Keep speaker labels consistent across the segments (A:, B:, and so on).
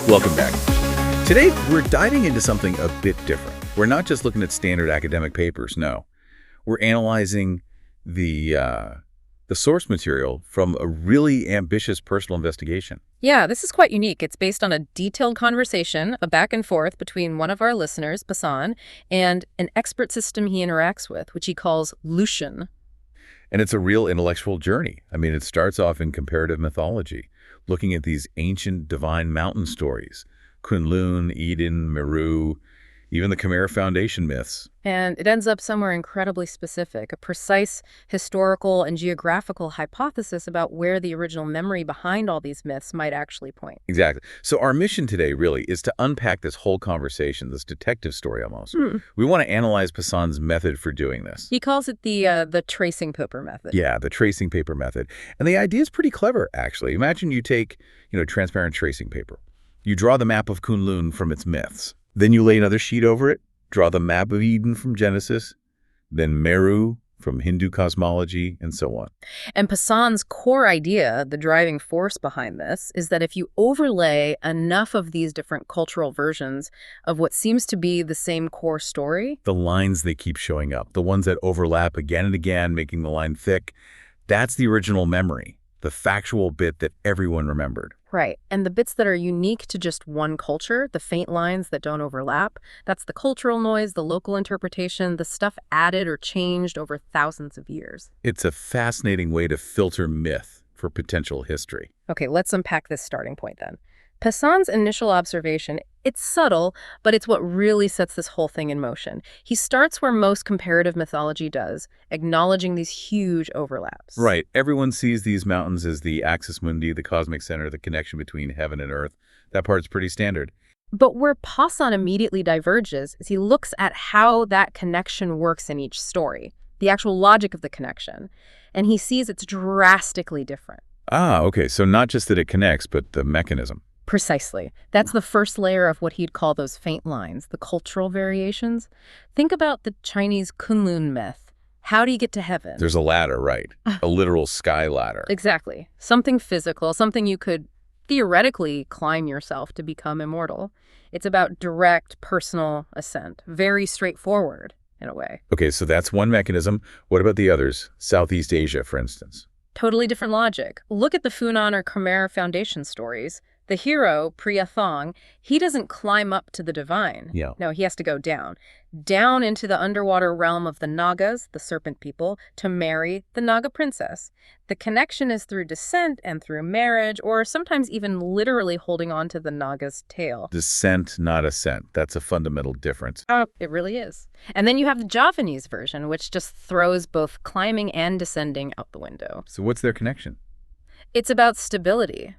A: Welcome back. Today, we're diving into something a bit different. We're not just looking at standard academic papers, no. We're analyzing the source material from a really ambitious personal investigation.
B: Yeah, this is quite unique. It's based on a detailed conversation, a back and forth between one of our listeners, Passan, and an expert system he interacts with, which he calls Lucian.
A: And it's a real intellectual journey. I mean, it starts off in comparative mythology, looking at these ancient divine mountain stories, Kunlun, Eden, Meru, even the Khmer Foundation myths.
B: And it ends up somewhere incredibly specific, a precise historical and geographical hypothesis about where the original memory behind all these myths might actually point.
A: Exactly. So our mission today really is to unpack this whole conversation, this detective story almost. We want to analyze Passan's method for doing this.
B: He calls it the tracing paper method.
A: Yeah, the tracing paper method. And the idea is pretty clever, actually. Imagine you take, transparent tracing paper. You draw the map of Kunlun from its myths. Then you lay another sheet over it, draw the map of Eden from Genesis, then Meru from Hindu cosmology, and so on.
B: And Passan's core idea, the driving force behind this, is that if you overlay enough of these different cultural versions of what seems to be the same core story,
A: the lines they keep showing up, the ones that overlap again and again, making the line thick, that's the original memory, the factual bit that everyone remembered.
B: Right. And the bits that are unique to just one culture, the faint lines that don't overlap, that's the cultural noise, the local interpretation, the stuff added or changed over thousands of years.
A: It's a fascinating way to filter myth for potential history.
B: Okay, let's unpack this starting point then. Passan's initial observation, it's subtle, but it's what really sets this whole thing in motion. He starts where most comparative mythology does, acknowledging these huge overlaps.
A: Right. Everyone sees these mountains as the Axis Mundi, the cosmic center, the connection between heaven and earth. That part's pretty standard.
B: But where Passan immediately diverges is he looks at how that connection works in each story, the actual logic of the connection, and he sees it's drastically different.
A: Ah, okay. So not just that it connects, but the mechanism.
B: Precisely. That's the first layer of what he'd call those faint lines, the cultural variations. Think about the Chinese Kunlun myth. How do you get to heaven?
A: There's a ladder, right? A literal sky ladder.
B: Exactly. Something physical, something you could theoretically climb yourself to become immortal. It's about direct, personal ascent. Very straightforward, in a way.
A: Okay, so that's one mechanism. What about the others? Southeast Asia, for instance.
B: Totally different logic. Look at the Funan or Khmer Foundation stories. The hero, Priya Thong, he doesn't climb up to the divine.
A: Yeah.
B: No, he has to go down into the underwater realm of the Nagas, the serpent people, to marry the Naga princess. The connection is through descent and through marriage, or sometimes even literally holding on to the Naga's tail.
A: Descent, not ascent. That's a fundamental difference.
B: It really is. And then you have the Javanese version, which just throws both climbing and descending out the window.
A: So what's their connection?
B: It's about stability.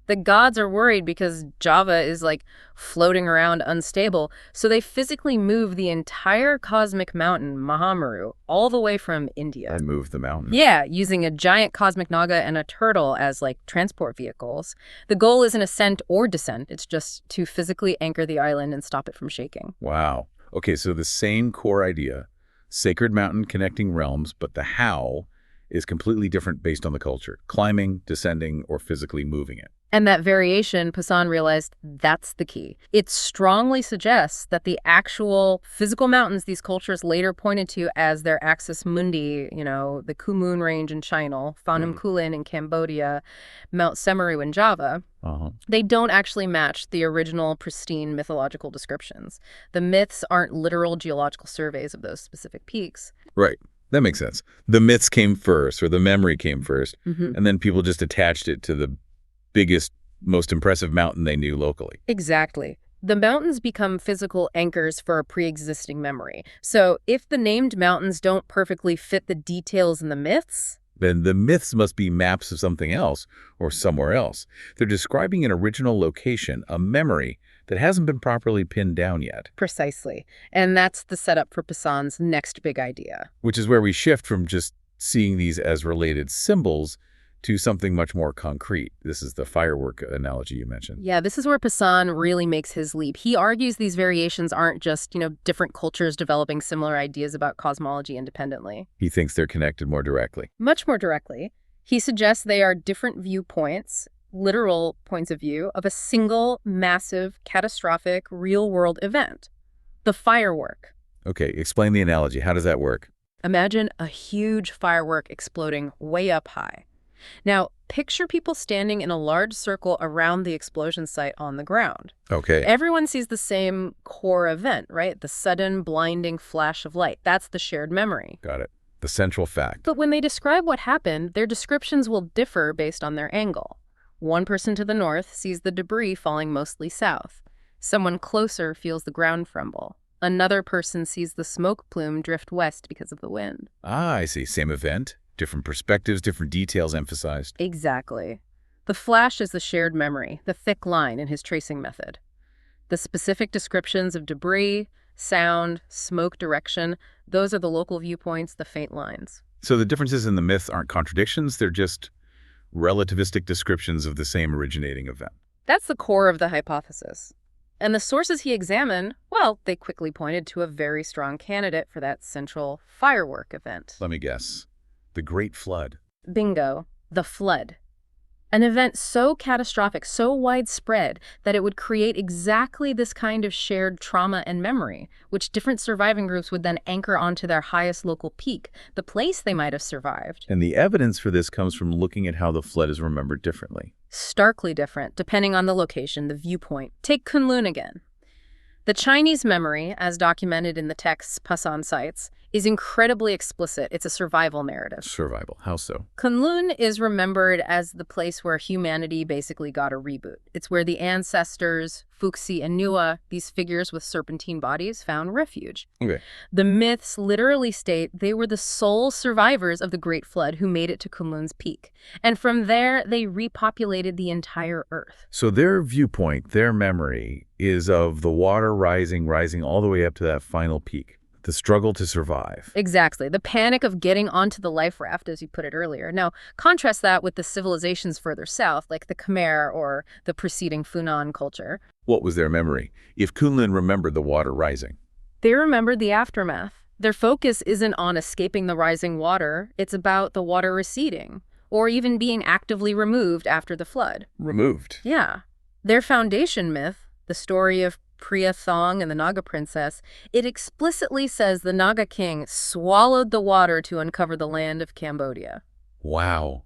B: The gods are worried because Java is like floating around unstable, so they physically move the entire cosmic mountain, Mahameru, all the way from India.
A: And move the mountain.
B: Yeah, using a giant cosmic naga and a turtle as like transport vehicles. The goal isn't ascent or descent, it's just to physically anchor the island and stop it from shaking.
A: Wow. Okay, so the same core idea, sacred mountain connecting realms, but the how is completely different based on the culture. Climbing, descending, or physically moving it.
B: And that variation, Passan realized, that's the key. It strongly suggests that the actual physical mountains these cultures later pointed to as their Axis Mundi, the Kumun Range in China, Phnom Kulin in Cambodia, Mount Semeru in Java, they don't actually match the original pristine mythological descriptions. The myths aren't literal geological surveys of those specific peaks.
A: Right. That makes sense. The myths came first, or the memory came first, and then people just attached it to the biggest, most impressive mountain they knew locally.
B: Exactly. The mountains become physical anchors for a pre-existing memory. So if the named mountains don't perfectly fit the details in the myths,
A: then the myths must be maps of something else or somewhere else. They're describing an original location, a memory that hasn't been properly pinned down yet.
B: Precisely. And that's the setup for Passan's next big idea.
A: Which is where we shift from just seeing these as related symbols to something much more concrete. This is the firework analogy you mentioned.
B: Yeah, this is where Passan really makes his leap. He argues these variations aren't just, different cultures developing similar ideas about cosmology independently.
A: He thinks they're connected more directly.
B: Much more directly. He suggests they are different viewpoints literal points of view of a single, massive, catastrophic, real-world event. The firework.
A: Okay, explain the analogy. How does that work?
B: Imagine a huge firework exploding way up high. Now, picture people standing in a large circle around the explosion site on the ground.
A: Okay.
B: Everyone sees the same core event, right? The sudden, blinding flash of light. That's the shared memory.
A: Got it. The central fact.
B: But when they describe what happened, their descriptions will differ based on their angle. One person to the north sees the debris falling mostly south. Someone closer feels the ground tremble. Another person sees the smoke plume drift west because of the wind.
A: Ah, I see. Same event, different perspectives, different details emphasized.
B: Exactly. The flash is the shared memory, the thick line in his tracing method. The specific descriptions of debris, sound, smoke direction, those are the local viewpoints, the faint lines.
A: So the differences in the myths aren't contradictions, they're just relativistic descriptions of the same originating event.
B: That's the core of the hypothesis. And the sources he examined, well, they quickly pointed to a very strong candidate for that central firework event.
A: Let me guess. The Great Flood.
B: Bingo. The flood. An event so catastrophic, so widespread, that it would create exactly this kind of shared trauma and memory, which different surviving groups would then anchor onto their highest local peak, the place they might have survived.
A: And the evidence for this comes from looking at how the flood is remembered differently.
B: Starkly different, depending on the location, the viewpoint. Take Kunlun again. The Chinese memory, as documented in the texts Passan cites, is incredibly explicit. It's a survival narrative.
A: Survival. How so?
B: Kunlun is remembered as the place where humanity basically got a reboot. It's where the ancestors, Fuxi and Nua, these figures with serpentine bodies, found refuge.
A: Okay.
B: The myths literally state they were the sole survivors of the Great Flood who made it to Kunlun's peak. And from there, they repopulated the entire Earth.
A: So their viewpoint, their memory, is of the water rising all the way up to that final peak. The struggle to survive.
B: Exactly. The panic of getting onto the life raft, as you put it earlier. Now, contrast that with the civilizations further south, like the Khmer or the preceding Funan culture.
A: What was their memory? If Kunlun remembered the water rising.
B: They remembered the aftermath. Their focus isn't on escaping the rising water. It's about the water receding, or even being actively removed after the flood.
A: Removed?
B: Yeah. Their foundation myth, the story of Priya Thong and the Naga princess, it explicitly says the Naga king swallowed the water to uncover the land of Cambodia.
A: Wow.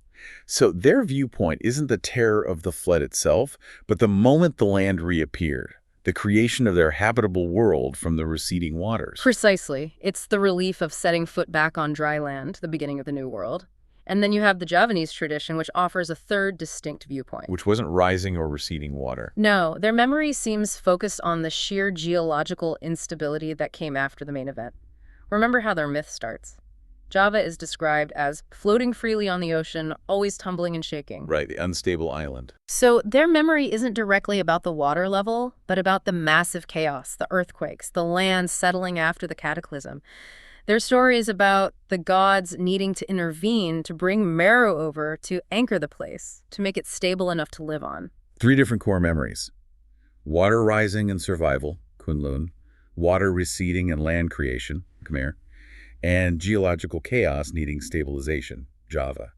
A: So their viewpoint isn't the terror of the flood itself, but the moment the land reappeared, the creation of their habitable world from the receding waters.
B: Precisely. It's the relief of setting foot back on dry land, the beginning of the New World. And then you have the Javanese tradition, which offers a third distinct viewpoint.
A: Which wasn't rising or receding water.
B: No, their memory seems focused on the sheer geological instability that came after the main event. Remember how their myth starts. Java is described as floating freely on the ocean, always tumbling and shaking.
A: Right, the unstable island.
B: So their memory isn't directly about the water level, but about the massive chaos, the earthquakes, the land settling after the cataclysm. Their story is about the gods needing to intervene to bring Meru over to anchor the place, to make it stable enough to live on.
A: 3 different core memories. Water rising and survival, Kunlun. Water receding and land creation, Khmer. And geological chaos needing stabilization, Java.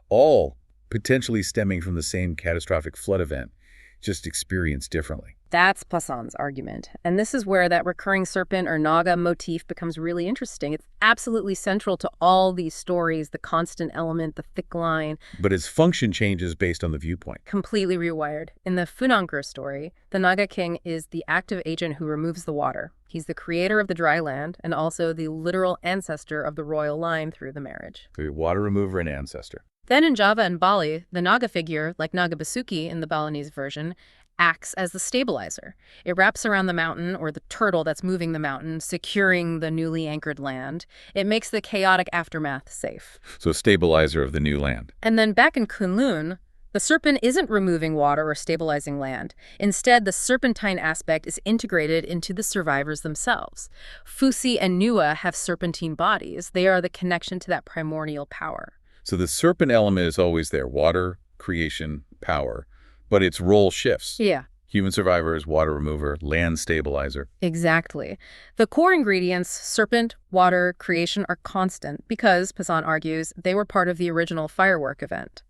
A: All potentially stemming from the same catastrophic flood event, just experienced differently.
B: That's Passan's argument. And this is where that recurring serpent or Naga motif becomes really interesting. It's absolutely central to all these stories, the constant element, the thick line.
A: But its function changes based on the viewpoint.
B: Completely rewired. In the Funangkur story, the Naga king is the active agent who removes the water. He's the creator of the dry land and also the literal ancestor of the royal line through the marriage.
A: The water remover and ancestor.
B: Then in Java and Bali, the Naga figure, like Naga Basuki in the Balinese version, acts as the stabilizer. It wraps around the mountain or the turtle that's moving the mountain, securing the newly anchored land. It makes the chaotic aftermath safe.
A: So stabilizer of the new land.
B: And then back in Kunlun, the serpent isn't removing water or stabilizing land. Instead, the serpentine aspect is integrated into the survivors themselves. Fusi and Nua have serpentine bodies. They are the connection to that primordial power.
A: So the serpent element is always there. Water, creation, power. But its role shifts.
B: Yeah.
A: Human survivors, water remover, land stabilizer.
B: Exactly. The core ingredients, serpent, water, creation, are constant because, Passan argues, they were part of the original firework event.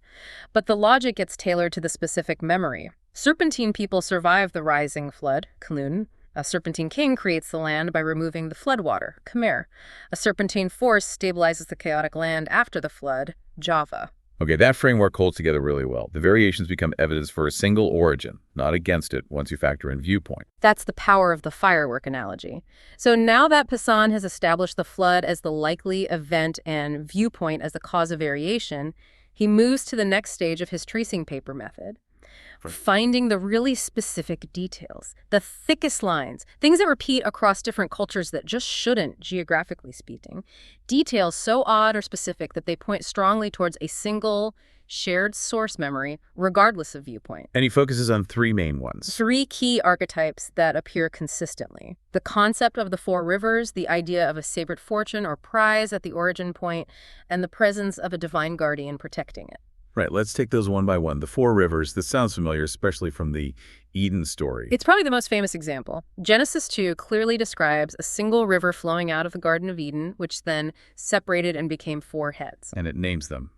B: But the logic gets tailored to the specific memory. Serpentine people survive the rising flood, Kunlun. A serpentine king creates the land by removing the floodwater, Khmer. A serpentine force stabilizes the chaotic land after the flood, Java.
A: Okay, that framework holds together really well. The variations become evidence for a single origin, not against it once you factor in viewpoint.
B: That's the power of the firework analogy. So now that Poisson has established the flood as the likely event and viewpoint as the cause of variation, he moves to the next stage of his tracing paper method. Finding the really specific details, the thickest lines, things that repeat across different cultures that just shouldn't, geographically speaking. Details so odd or specific that they point strongly towards a single, shared source memory, regardless of viewpoint.
A: And he focuses on three main ones.
B: Three key archetypes that appear consistently. The concept of the four rivers, the idea of a sacred fortune or prize at the origin point, and the presence of a divine guardian protecting it.
A: Right, let's take those one by one. The four rivers, this sounds familiar, especially from the Eden story.
B: It's probably the most famous example. Genesis 2 clearly describes a single river flowing out of the Garden of Eden, which then separated and became four heads.
A: And it names them.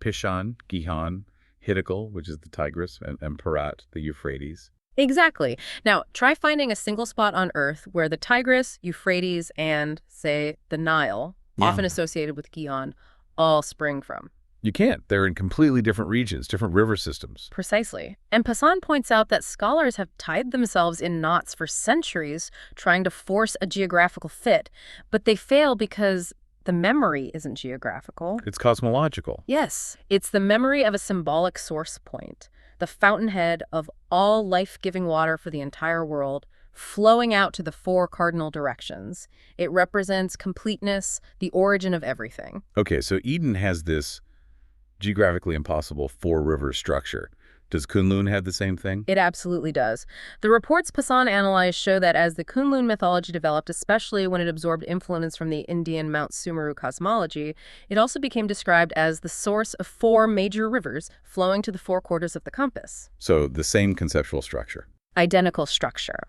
A: Pishon, Gihon, Hiddekel, which is the Tigris, and Parat, the Euphrates.
B: Exactly. Now, try finding a single spot on Earth where the Tigris, Euphrates, and, say, the Nile, often associated with Gihon, all spring from.
A: You can't. They're in completely different regions, different river systems.
B: Precisely. And Poisson points out that scholars have tied themselves in knots for centuries trying to force a geographical fit, but they fail because the memory isn't geographical.
A: It's cosmological.
B: Yes. It's the memory of a symbolic source point, the fountainhead of all life-giving water for the entire world, flowing out to the four cardinal directions. It represents completeness, the origin of everything.
A: Okay, so Eden has this geographically impossible four-river structure. Does Kunlun have the same thing?
B: It absolutely does. The reports Poisson analyzed show that as the Kunlun mythology developed, especially when it absorbed influence from the Indian Mount Sumeru cosmology, it also became described as the source of four major rivers flowing to the four quarters of the compass.
A: So the same conceptual structure.
B: Identical structure.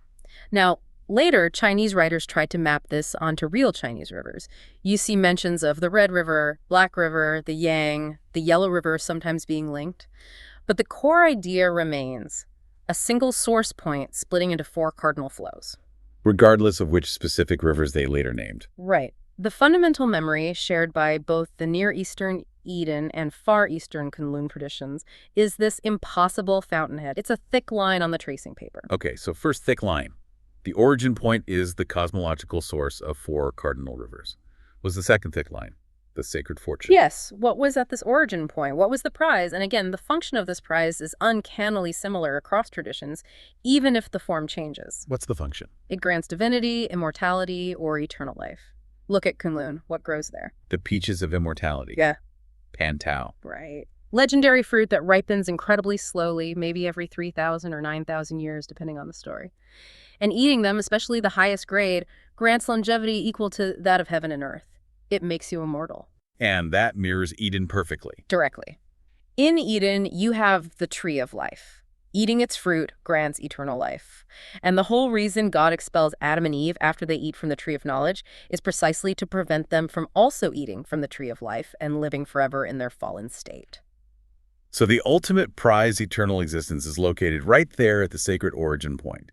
B: Now, later, Chinese writers tried to map this onto real Chinese rivers. You see mentions of the Red River, Black River, the Yang, the Yellow River sometimes being linked. But the core idea remains a single source point splitting into four cardinal flows.
A: Regardless of which specific rivers they later named.
B: Right. The fundamental memory shared by both the Near Eastern Eden and Far Eastern Kunlun traditions is this impossible fountainhead. It's a thick line on the tracing paper.
A: Okay, so first thick line. The origin point is the cosmological source of four cardinal rivers. Was the second thick line the sacred fortune?
B: Yes. What was at this origin point? What was the prize? And again, the function of this prize is uncannily similar across traditions, even if the form changes.
A: What's the function?
B: It grants divinity, immortality, or eternal life. Look at Kunlun. What grows there?
A: The Peaches of Immortality.
B: Yeah.
A: Pantao.
B: Right. Legendary fruit that ripens incredibly slowly, maybe every 3,000 or 9,000 years, depending on the story. And eating them, especially the highest grade, grants longevity equal to that of heaven and earth. It makes you immortal.
A: And that mirrors Eden perfectly.
B: Directly. In Eden, you have the tree of life. Eating its fruit grants eternal life. And the whole reason God expels Adam and Eve after they eat from the tree of knowledge is precisely to prevent them from also eating from the tree of life and living forever in their fallen state.
A: So the ultimate prize, eternal existence, is located right there at the sacred origin point.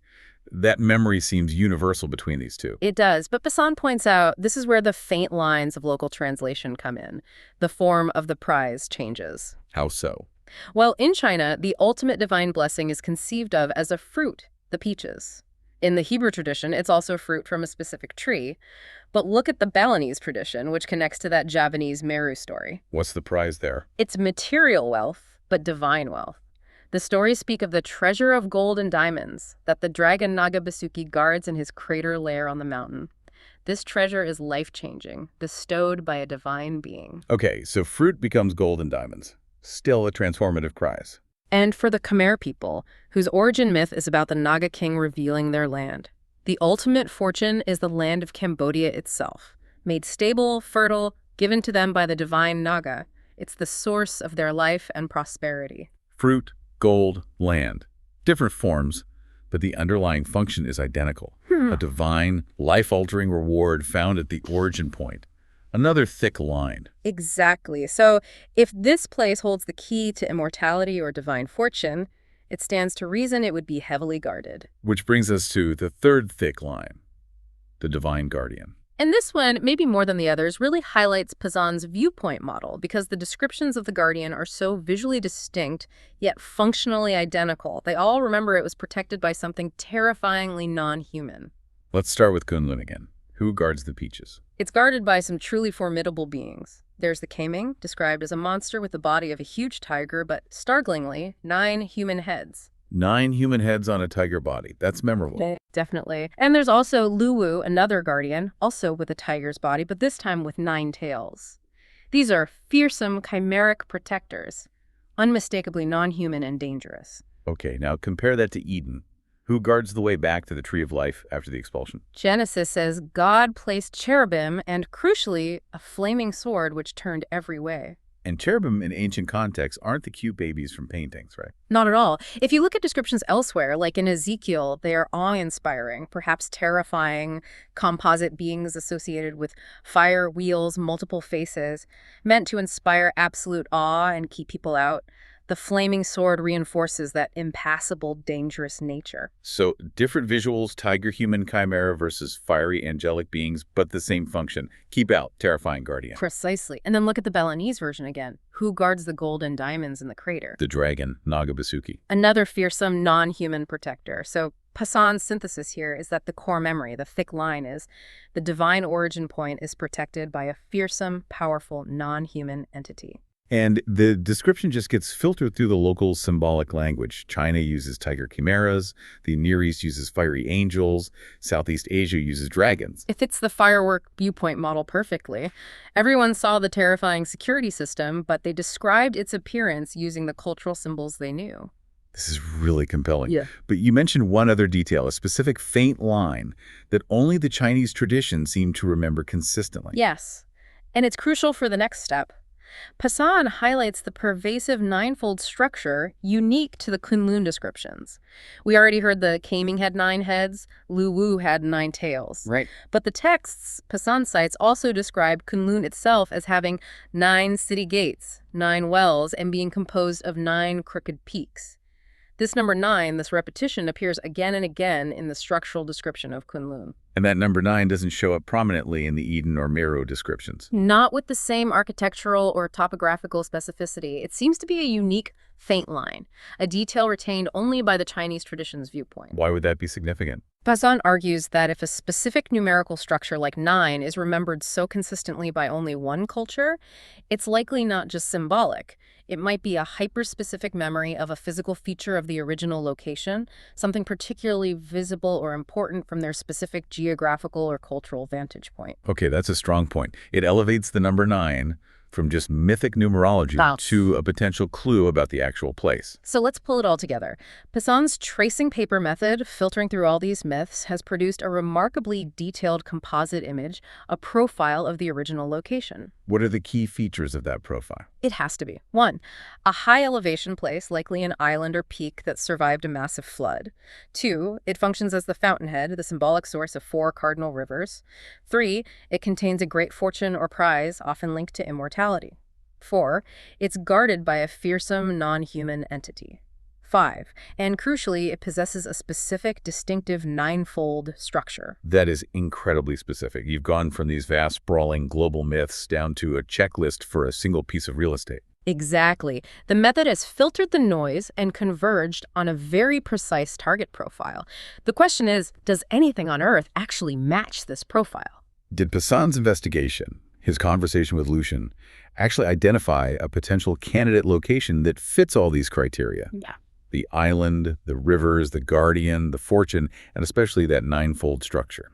A: That memory seems universal between these two.
B: It does, but Poisson points out this is where the faint lines of local translation come in. The form of the prize changes.
A: How so?
B: Well, in China, the ultimate divine blessing is conceived of as a fruit, the peaches. In the Hebrew tradition, it's also fruit from a specific tree. But look at the Balinese tradition, which connects to that Javanese Meru story.
A: What's the prize there?
B: It's material wealth, but divine wealth. The stories speak of the treasure of gold and diamonds that the dragon Naga Basuki guards in his crater lair on the mountain. This treasure is life-changing, bestowed by a divine being.
A: Okay, so fruit becomes gold and diamonds. Still a transformative prize.
B: And for the Khmer people, whose origin myth is about the Naga king revealing their land. The ultimate fortune is the land of Cambodia itself, made stable, fertile, given to them by the divine Naga. It's the source of their life and prosperity.
A: Fruit, gold, land. Different forms, but the underlying function is identical. A divine, life-altering reward found at the origin point. Another thick line.
B: Exactly. So if this place holds the key to immortality or divine fortune, it stands to reason it would be heavily guarded.
A: Which brings us to the third thick line, the divine guardian.
B: And this one, maybe more than the others, really highlights Poussin's viewpoint model because the descriptions of the guardian are so visually distinct, yet functionally identical. They all remember it was protected by something terrifyingly non-human.
A: Let's start with Kunlun again. Who guards the Peaches?
B: It's guarded by some truly formidable beings. There's the Kaming, described as a monster with the body of a huge tiger, but startlingly, 9 human heads.
A: 9 human heads on a tiger body. That's memorable.
B: Definitely. And there's also Luwu, another guardian, also with a tiger's body, but this time with 9 tails. These are fearsome, chimeric protectors, unmistakably non-human and dangerous.
A: Okay, now compare that to Eden. Who guards the way back to the Tree of Life after the expulsion?
B: Genesis says God placed cherubim and, crucially, a flaming sword which turned every way.
A: And cherubim in ancient contexts aren't the cute babies from paintings, right?
B: Not at all. If you look at descriptions elsewhere, like in Ezekiel, they are awe-inspiring, perhaps terrifying, composite beings associated with fire, wheels, multiple faces, meant to inspire absolute awe and keep people out. The flaming sword reinforces that impassable, dangerous nature.
A: So different visuals, tiger, human, chimera versus fiery, angelic beings, but the same function. Keep out, terrifying guardian.
B: Precisely. And then look at the Balinese version again. Who guards the gold and diamonds in the crater?
A: The dragon, Nagabasuki.
B: Another fearsome, non-human protector. So Poussin's synthesis here is that the core memory, the thick line, is the divine origin point is protected by a fearsome, powerful, non-human entity.
A: And the description just gets filtered through the local symbolic language. China uses tiger chimeras, the Near East uses fiery angels, Southeast Asia uses dragons.
B: It fits the firework viewpoint model perfectly. Everyone saw the terrifying security system, but they described its appearance using the cultural symbols they knew.
A: This is really compelling.
B: Yeah.
A: But you mentioned one other detail, a specific faint line that only the Chinese tradition seemed to remember consistently.
B: Yes, and it's crucial for the next step. Poussin highlights the pervasive ninefold structure unique to the Kunlun descriptions. We already heard the Kaming had 9 heads, Luwu had 9 tails.
A: Right.
B: But the texts Poussin cites also describe Kunlun itself as having 9 city gates, 9 wells, and being composed of 9 crooked peaks. This number 9, this repetition, appears again and again in the structural description of Kunlun.
A: And that number 9 doesn't show up prominently in the Eden or Meru descriptions.
B: Not with the same architectural or topographical specificity. It seems to be a unique faint line, a detail retained only by the Chinese tradition's viewpoint.
A: Why would that be significant?
B: Poussin argues that if a specific numerical structure like 9 is remembered so consistently by only one culture, it's likely not just symbolic. It might be a hyper-specific memory of a physical feature of the original location, something particularly visible or important from their specific geographical or cultural vantage point.
A: Okay, that's a strong point. It elevates the number 9 from just mythic numerology to a potential clue about the actual place.
B: So let's pull it all together. Poussin's tracing paper method, filtering through all these myths, has produced a remarkably detailed composite image, a profile of the original location.
A: What are the key features of that profile?
B: It has to be. 1, a high elevation place, likely an island or peak that survived a massive flood. 2, it functions as the fountainhead, the symbolic source of 4 cardinal rivers. 3, it contains a great fortune or prize, often linked to immortality. 4, it's guarded by a fearsome, non-human entity. 5, and crucially, it possesses a specific, distinctive ninefold structure.
A: That is incredibly specific. You've gone from these vast, sprawling global myths down to a checklist for a single piece of real estate.
B: Exactly. The method has filtered the noise and converged on a very precise target profile. The question is, does anything on Earth actually match this profile?
A: Did Poussin's investigation, his conversation with Lucian, actually identify a potential candidate location that fits all these criteria?
B: Yeah.
A: The island, the rivers, the guardian, the fortune, and especially that ninefold structure.